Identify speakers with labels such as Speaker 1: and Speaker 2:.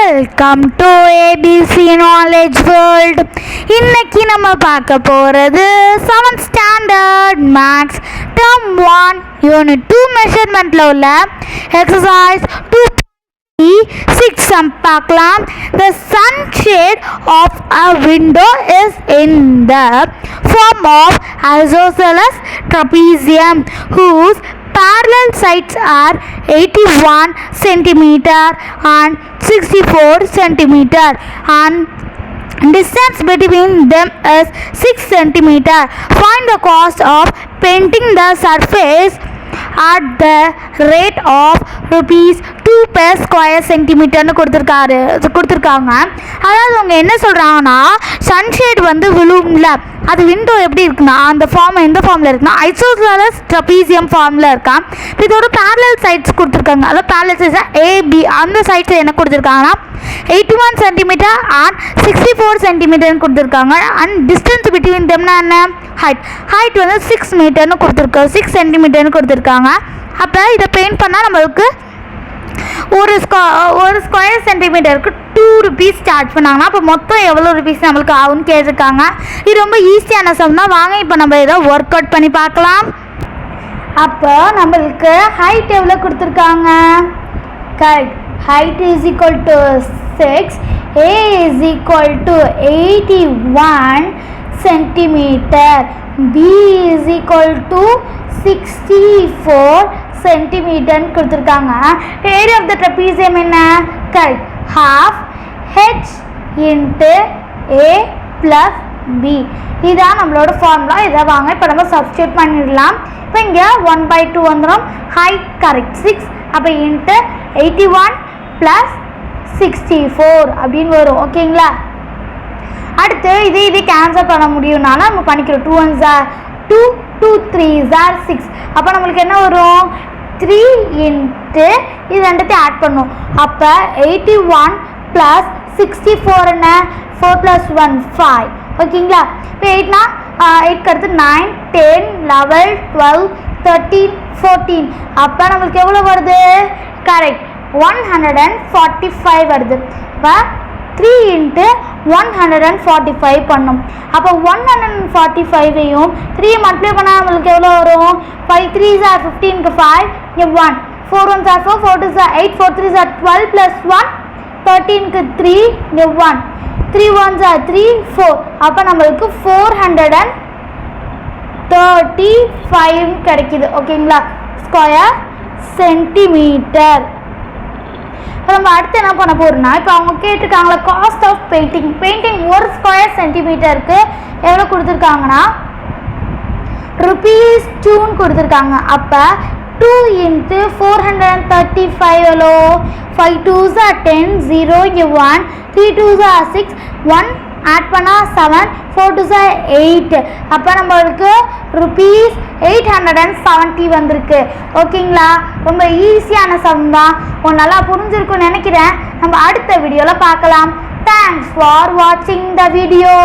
Speaker 1: Welcome to ABC knowledge world. இன்னைக்கு நம்ம பார்க்க போகிறது 7th standard maths term 1 unit 2 மெஷர்மெண்ட்டில் உள்ள எக்ஸசைஸ் 2.6 சம் பார்க்கலாம். The sunshade of a window is in the form of isosceles trapezium whose parallel sides are 81 centimeter and 64 centimeter and distance between them is 6 centimeter. Find the cost of painting the surface at the rate of rupees 2 per square centimeter னு கொடுத்துருக்காங்க. அதாவது அவங்க என்ன சொல்கிறாங்கன்னா, sunshade வந்து விழும்ல, அது window எப்படி இருக்குன்னா அந்த ஃபார்ம் எந்த ஃபார்மில் இருக்குன்னா ஐசோசெலஸ் ட்ரபீசியம் ஃபார்மில் இருக்கான். இதோட பேரலல் சைட்ஸ் கொடுத்துருக்காங்க. அதாவது பேரலல் சைட்ஸ் ஏபி அந்த சைட்ஸ் என்ன கொடுத்துருக்காங்கன்னா 81 சென்டிமீட்டர் அண்ட் 64 சென்டிமீட்டர்னு கொடுத்துருக்காங்க. அண்ட் டிஸ்டன்ஸ் பிட்வீன் தெம்னா என்ன, ஹைட் வந்து 6 மீட்டர்னு கொடுத்துருக்காங்க, 6 சென்டிமீட்டர்னு கொடுத்துருக்காங்க. அப்போ இதை பெயிண்ட் பண்ணால் நம்மளுக்கு ஒரு ஸ்கொயர் சென்டிமீட்டருக்கு 2 rupees சார்ஜ் பண்ணாங்கன்னா அப்போ மொத்தம் எவ்வளோ ருபீஸ் நம்மளுக்கு ஆகும்னு கேட்டிருக்காங்க. இது ரொம்ப ஈஸியான சம் தான். வாங்க இப்போ நம்ம இதை ஒர்க் அவுட் பண்ணி பார்க்கலாம். அப்போ நம்மளுக்கு ஹைட் எவ்வளோ கொடுத்துருக்காங்க, correct, height is equal to 6, A is equal to 81 centimeter, B is equal to 64 centimeter கொடுத்துருக்காங்க. ஏரியா ஆஃப் த ட்ரபீசியம் என்ன, correct, half H into A plus B. இதுதான் நம்மளோட ஃபார்முலா. இதை வாங்க இப்போ நம்ம சப்ஸ்டியூட் பண்ணிடலாம். இப்போ இங்கே 1/2 வந்துடும், ஹைட் கரெக்ட் 6, அப்போ இன்ட்டு 81 + 64 அப்படின்னு வரும். ஓகேங்களா, அடுத்து இது கேன்சல் பண்ண முடியும்னால நம்ம பண்ணிக்கிறோம். 2 1s are 2, 2 3s are 6. அப்போ நம்மளுக்கு என்ன வரும், 3 இன்ட்டு இது ரெண்டுத்தையும் ஆட் பண்ணும். அப்போ 81 + 64 என்ன, 4 + 1 5. ஓகேங்களா, இப்போ 8னா 8க்கு அடுத்து 9 10 11 12 13 14. அப்போ நம்மளுக்கு எவ்வளோ வருது, கரெக்ட் 145 வருது. இப்போ 3 இன்ட்டு 145 பண்ணும். அப்போ 145ஐயும் 3 மல்டிப்ளை பண்ணால் நம்மளுக்கு எவ்வளோ வரும், 5 3s are 15க்கு 5 இங்கே 1, 4 1s are 4, 4 2s are 8, 4 3s are 12 + 1 13க்கு 3 இங்கே 1, 3 1s are 3 4. அப்போ நம்மளுக்கு 435 கிடைக்குது. ஓகேங்களா, ஸ்கொயர் சென்டிமீட்டர். நம்ம அடுத்து என்ன பண்ண போகிறோம்னா, இப்போ அவங்க கேட்டிருக்காங்களா காஸ்ட் ஆஃப் பெயிண்டிங் ஒரு ஸ்கொயர் சென்டிமீட்டருக்கு எவ்வளோ கொடுத்துருக்காங்கன்னா ₹2 கொடுத்துருக்காங்க. அப்போ 2 இன்ட்டு 435 எவ்வளோ, 5 2s are 10 0 இங்கே 1, 3 2s are 6 1 ஆட் பண்ணால் 7, 4 2s are 8. அப்போ நம்மளுக்கு ₹870 வந்திருக்கு. ஓகேங்களா, ரொம்ப ஈஸியான சம் தான். நல்லா புரிஞ்சிருக்குன்னு நினைக்கிறேன். நம்ம அடுத்த வீடியோவில் பார்க்கலாம். தேங்க்ஸ் ஃபார் வாட்சிங் த வீடியோ.